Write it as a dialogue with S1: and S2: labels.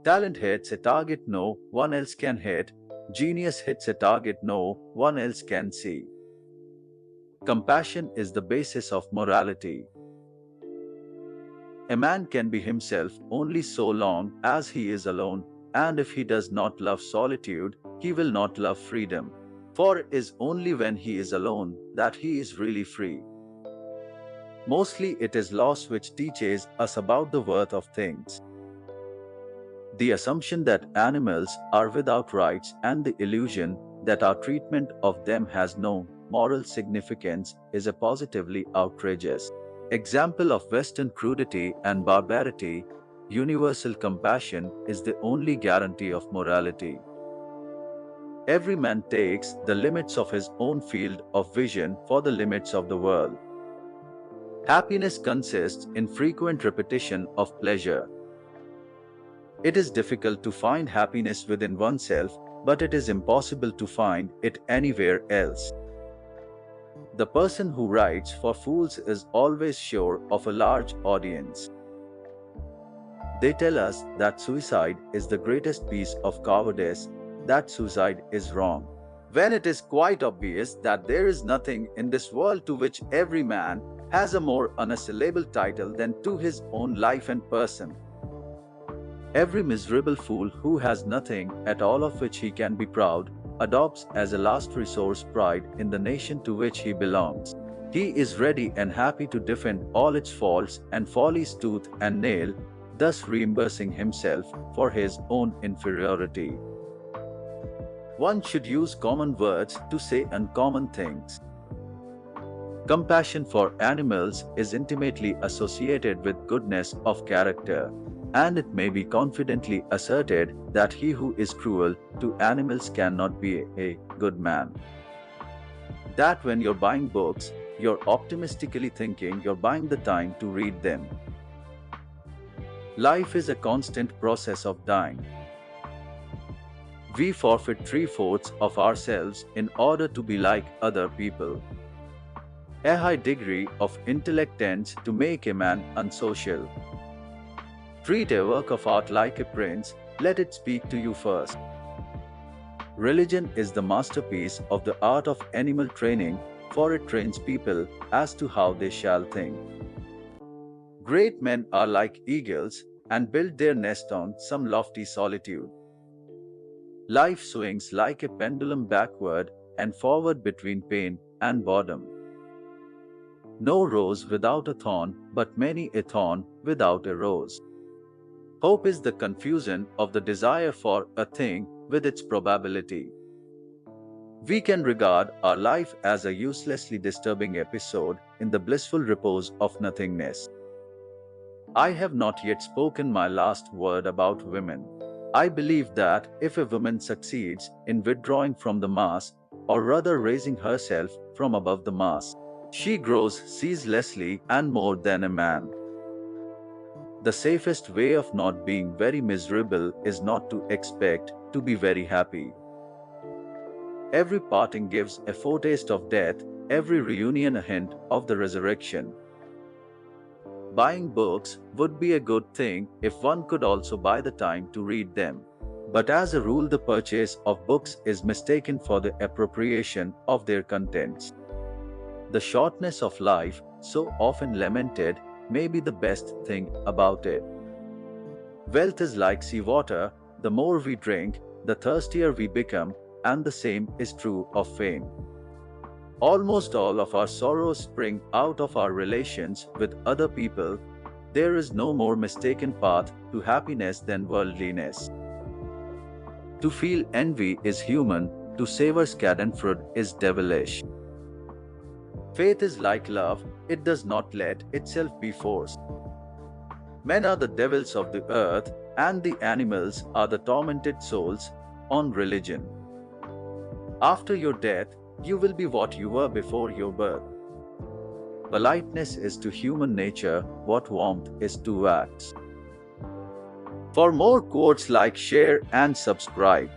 S1: Talent hits a target no one else can hit. Genius hits a target no one else can see. Compassion is the basis of morality. A man can be himself only so long as he is alone, and if he does not love solitude, he will not love freedom. For it is only when he is alone that he is really free. Mostly it is loss which teaches us about the worth of things. The assumption that animals are without rights and the illusion that our treatment of them has no moral significance is a positively outrageous example of Western crudity and barbarity. Universal compassion is the only guarantee of morality. Every man takes the limits of his own field of vision for the limits of the world. Happiness consists in frequent repetition of pleasure. It is difficult to find happiness within oneself, but it is impossible to find it anywhere else. The person who writes for fools is always sure of a large audience. They tell us that suicide is the greatest piece of cowardice, that suicide is wrong, when it is quite obvious that there is nothing in this world to which every man has a more unassailable title than to his own life and person. Every miserable fool who has nothing at all of which he can be proud, adopts as a last resource pride in the nation to which he belongs. He is ready and happy to defend all its faults and follies tooth and nail, thus reimbursing himself for his own inferiority. One should use common words to say uncommon things. Compassion for animals is intimately associated with goodness of character, and it may be confidently asserted that he who is cruel to animals cannot be a good man. That when you're buying books, you're optimistically thinking you're buying the time to read them. Life is a constant process of dying. We forfeit 3/4 of ourselves in order to be like other people. A high degree of intellect tends to make a man unsocial. Treat a work of art like a prince, let it speak to you first. Religion is the masterpiece of the art of animal training, for it trains people as to how they shall think. Great men are like eagles and build their nest on some lofty solitude. Life swings like a pendulum backward and forward between pain and boredom. No rose without a thorn, but many a thorn without a rose. Hope is the confusion of the desire for a thing with its probability. We can regard our life as a uselessly disturbing episode in the blissful repose of nothingness. I have not yet spoken my last word about women. I believe that if a woman succeeds in withdrawing from the mass, or rather raising herself from above the mass, she grows ceaselessly and more than a man. The safest way of not being very miserable is not to expect to be very happy. Every parting gives a foretaste of death, every reunion a hint of the resurrection. Buying books would be a good thing if one could also buy the time to read them. But as a rule, the purchase of books is mistaken for the appropriation of their contents. The shortness of life, so often lamented, may be the best thing about it. Wealth is like seawater, the more we drink, the thirstier we become, and the same is true of fame. Almost all of our sorrows spring out of our relations with other people. There is no more mistaken path to happiness than worldliness. To feel envy is human, to savor schadenfreude is devilish. Faith is like love, it does not let itself be forced. Men are the devils of the earth, and the animals are the tormented souls. On religion. After your death, you will be what you were before your birth. Politeness is to human nature what warmth is to wax. For more quotes, like, share, and subscribe.